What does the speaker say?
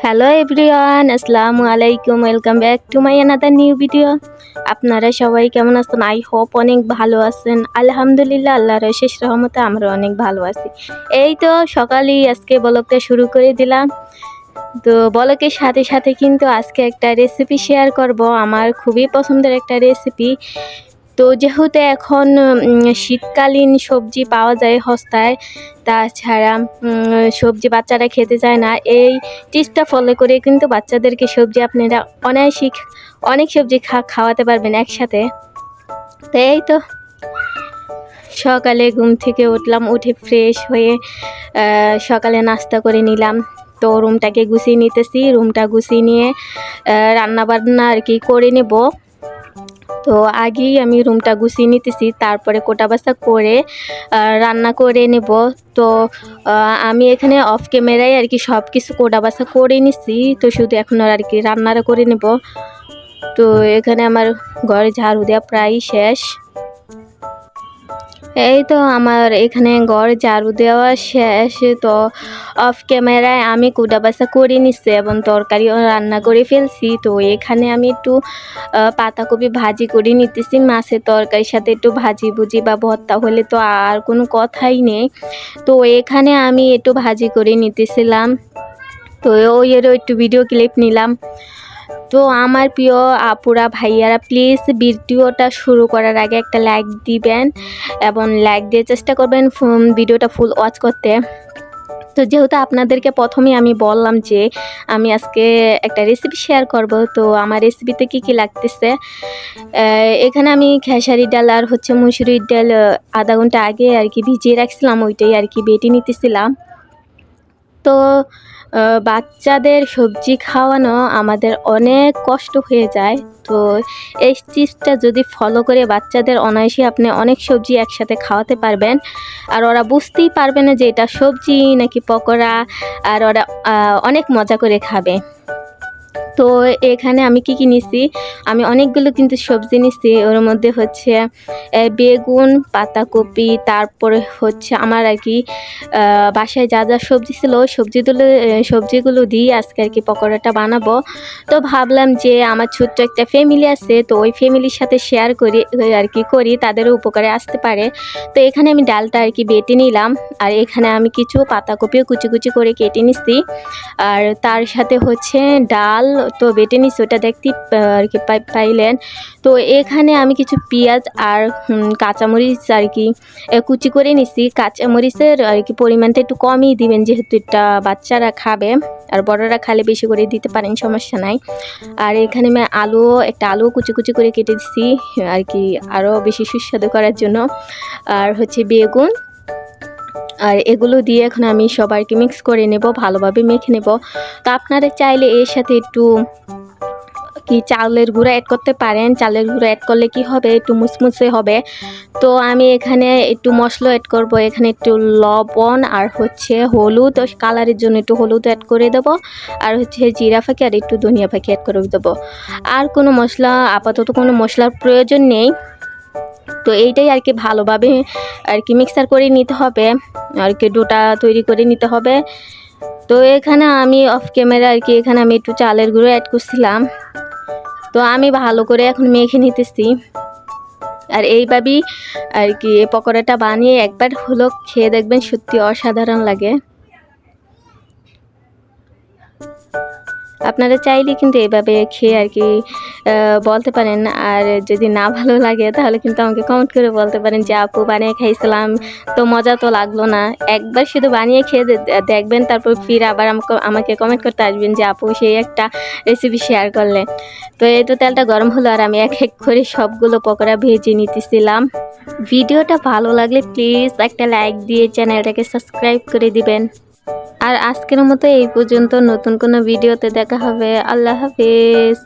Hello everyone, আসসালামু আলাইকুম। Welcome back to my another new video. আপনারা সবাই কেমন আছেন? আই হোপ অনেক ভালো আছেন। আলহামদুলিল্লাহ, আল্লাহর অশেষ রহমতে আমরা অনেক ভালো আছি। এই তো সকালেই আজকে ব্লগটা শুরু করে দিলাম। তো ব্লগের সাথে সাথে কিন্তু আজকে একটা রেসিপি শেয়ার করব, আমার খুবই পছন্দের একটা রেসিপি। তো যেহেতু এখন শীতকালীন সবজি পাওয়া যায় সস্তায়, তাছাড়া সবজি বাচ্চারা খেতে চায় না, এই টিপসটা ফলো করে কিন্তু বাচ্চাদেরকে সবজি আপনারা অনেক সবজি খাওয়াতে পারবেন একসাথে। তো এই তো সকালে ঘুম থেকে উঠলাম, উঠে ফ্রেশ হয়ে সকালে নাস্তা করে নিলাম। তো রুমটাকে গুছিয়ে নিতেছি, রুমটা গুছিয়ে নিয়ে রান্নাবান্না আর কি করে নেব। তো আগেই আমি রুমটা গুছিয়ে নিতেছি, তারপরে কোটা বাছা করে রান্না করে নেব। তো আমি এখানে অফ ক্যামেরায় আর কি সব কিছু কোটা বাছা করে নিছি, তো শুধু এখন আর কি রান্নাটা করে নেব। তো এখানে আমার ঘরে ঝাড়ু দেওয়া প্রায় শেষ। এই তো আমার এখানে ঘর ঝাড়ু দেওয়া শেষ। তো অফ ক্যামেরায় আমি কুটা বাছা করে নিচ্ছি এবং তরকারিও রান্না করে ফেলছি। তো এখানে আমি একটু পাতাকপি ভাজি করে নিতেছি, মাছের তরকারির সাথে একটু ভাজি ভুজি বা ভর্তা হলে তো আর কোনো কথাই নেই। তো এখানে আমি একটু ভাজি করে নিতেছিলাম, তো ওইয়েরও একটু ভিডিও ক্লিপ নিলাম। তো আমার প্রিয় আপুরা ভাইয়ারা, প্লিজ ভিডিওটা শুরু করার আগে একটা লাইক দিবেন এবং লাইক দিয়ে চেষ্টা করবেন ভিডিওটা ফুল ওয়াচ করতে। তো যেহেতু আপনাদেরকে প্রথমেই আমি বললাম যে আমি আজকে একটা রেসিপি শেয়ার করব, তো আমার রেসিপিতে কি লাগতেছে, এখানে আমি খেসারি ডাল আর মুসুরির ডাল আধা ঘন্টা আগে আর কি ভিজিয়ে রাখছিলাম, ওইটাই আর কি বেটে নিতেছিলাম। তো বাচ্চাদের সবজি খাওয়ানো আমাদের অনেক কষ্ট হয়ে যায়। তো এই টিপসটা যদি ফলো করে বাচ্চাদের অনায়াসে আপনি অনেক সবজি একসাথে খাওয়াতে পারবেন, আর ওরা বুঝতেই পারবে না যে এটা সবজি নাকি পকোড়া, আর ওরা অনেক মজা করে খাবে। তো এখানে আমি কি নিছি, আমি অনেকগুলো কিন্তু সবজি নিছি। ওর মধ্যে বেগুন, পাতাকপি, তারপরে আমার আর কি বাসায় যা যা সবজি ছিল ওই সবজিগুলো দিয়ে আজকে আর কি পকোড়াটা বানাবো। তো ভাবলাম যে আমার ছোট্ট একটা ফ্যামিলি আছে, তো ওই ফ্যামিলির সাথে শেয়ার করি আর কি করি, তাদেরও উপকারে আসতে পারে। তো এখানে আমি ডালটা আর কি বেটে নিলাম, আর এখানে আমি কিছু পাতাকপিও কুচি কুচি করে কেটে নিছি, আর তার সাথে ডাল তো বেটে নিচ্ছি, ওটা দেখতে আর কি পাইলেন। তো এখানে আমি কিছু পেঁয়াজ আর কাঁচামরিচ আর কি কুচি করে নিচ্ছি। কাঁচামরিচের আর কি পরিমাণটা একটু কমই দিবেন, যেহেতু এটা বাচ্চারা খাবে, আর বড়রা খালে বেশি করে দিতে পারেন, সমস্যা নাই। আর এখানে আমি একটা আলু কুচি কুচি করে কেটে দিচ্ছি আর কি আরও বেশি সুস্বাদু করার জন্য, আর বেগুন, আর এগুলো দিয়ে এখন আমি সবাইকে মিক্স করে নেব, ভালোভাবে মেখে নেব। তো আপনারা চাইলে এর সাথে একটু চালের গুঁড়া অ্যাড করতে পারেন। চালের গুঁড়া অ্যাড করলে কি হবে, একটু মুসমুসে হবে। তো আমি এখানে একটু মশলা অ্যাড করব, এখানে একটু লবণ আর হলুদ, কালারের জন্য একটু হলুদ অ্যাড করে দেবো, আর জিরা ফাঁকি আর একটু ধনিয়া ফাঁকি অ্যাড করে দেবো। আর কোনো মশলা, আপাতত কোনো মশলার প্রয়োজন নেই। তো এইটাই আর কি ভালোভাবে আর কি মিক্সার করে নিতে হবে, আর কি ডোটা তৈরি করে নিতে হবে। তো এখানে আমি অফ ক্যামেরা আর কি এখানে আমি একটু চালের গুঁড়ো অ্যাড করছিলাম। তো আমি ভালো করে এখন মেখে নিতেছি, আর এইভাবেই আর কি পকোড়াটা বানিয়ে একবার হলো খেয়ে দেখবেন, সত্যি অসাধারণ লাগে। আপনারা চাইলে কিন্তু এভাবে খেয়ে আর কি বলতে পারেন, আর যদি না ভালো লাগে তাহলে কিন্তু আমাকে কমেন্ট করে বলতে পারেন যে আপু বানিয়ে খাইছিলাম তো মজা তো লাগলো না। একবার শুধু বানিয়ে খেয়ে দেখবেন, তারপর ফির আবার আমাকে কমেন্ট করতে আসবেন যে আপু সেই একটা রেসিপি শেয়ার করলে। তো এই তো তেলটা গরম হলো, আর আমি এক এক করে সবগুলো পকোড়া ভেজে নিতেছিলাম। ভিডিওটা ভালো লাগলে প্লিজ একটা লাইক দিয়ে চ্যানেলটাকে সাবস্ক্রাইব করে দিবেন। আর আজকের মতো এই পর্যন্ত, নতুন কোনো ভিডিওতে দেখা হবে। আল্লাহ হাফেজ।